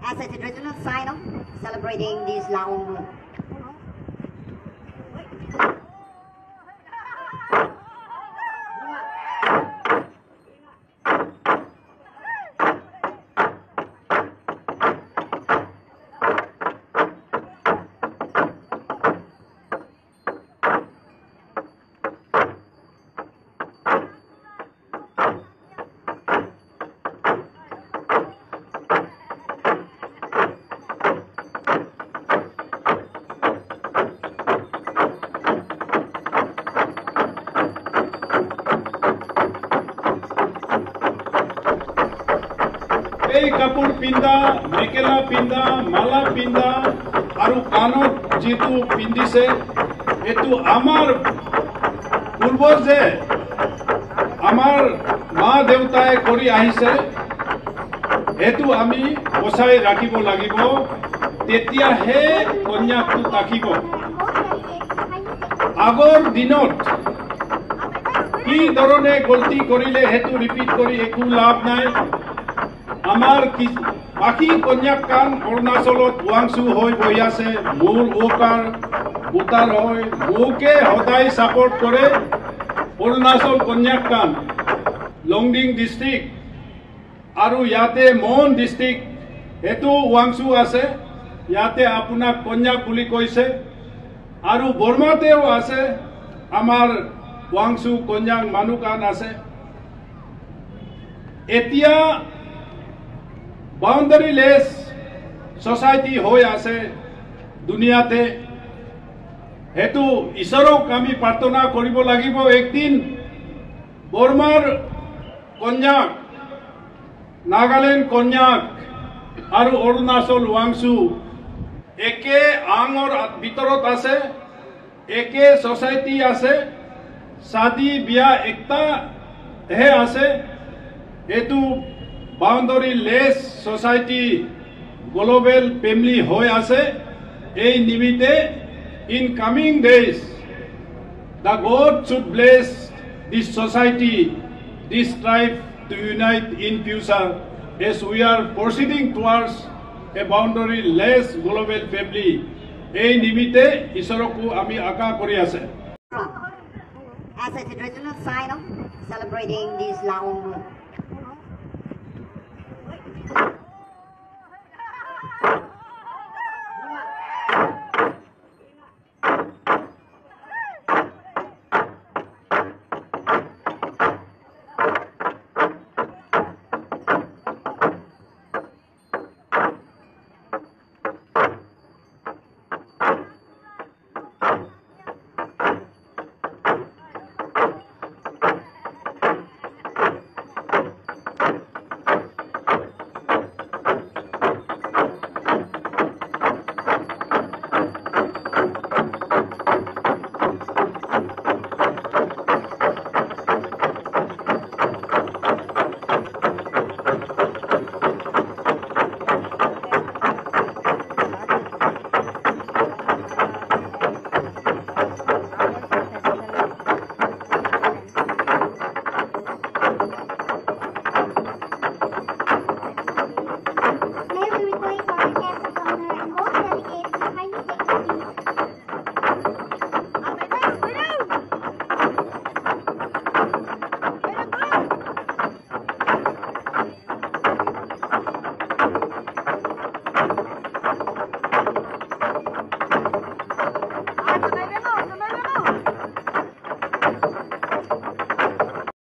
as a traditional sign of celebrating this Laong. এই কাপোৰ পিন্ধা মেখেলা পিন্ধা মালা পিন্ধা আৰু কাণত যিটো পিন্ধিছে এইটো আমাৰ পূৰ্বজে আমাৰ মা দেউতাই কৰি আহিছে এইটো আমি বচাই ৰাখিব লাগিব তেতিয়াহে কন্যাটো থাকিব আগৰ দিনত কি ধৰণে গলতি কৰিলে সেইটো ৰিপিট কৰি একো লাভ নাই আমাৰ বাকী কন্যাকান অৰুণাচলত ওৱাংচু হৈ বহি আছে মোৰ ওকাৰ বুটাৰ হয় মোকে সদায় ছাপোৰ্ট কৰে অৰুণাচল কন্যাকান লংডিং ডিষ্ট্ৰিক্ট আৰু ইয়াতে মন ডিষ্ট্ৰিক্ট এইটো ওৱাংচু আছে ইয়াতে আপোনাক কন্যাক বুলি কৈছে আৰু বৰ্মাতেও আছে আমাৰ ওৱাংচু কন্যাক মানুহকান আছে এতিয়া বাউন্ডাৰীলেছ সোসাইটি হৈ আছে দুনিয়াতে হেতু ঈশ্বৰক আমি প্ৰাৰ্থনা কৰিব লাগিব একদিন বৰ্মাৰ কন্যাক নাগালেণ্ড কন্যাক আৰু অৰুণাচল ওৱাংচু একে আঙৰ ভিতৰত আছে একে সোসাইটি আছে শাদী বিয়া একটা হে আছে এটো boundary less society global family হয়ে আছে এই নিমিত্তে in coming days the god should bless this society this tribe two unite in future as we are proceeding towards a boundary less global family এই নিমিত্তে ঈশ্বৰকো আমি আশা কৰি আছে as a traditional sign of celebrating this Laong.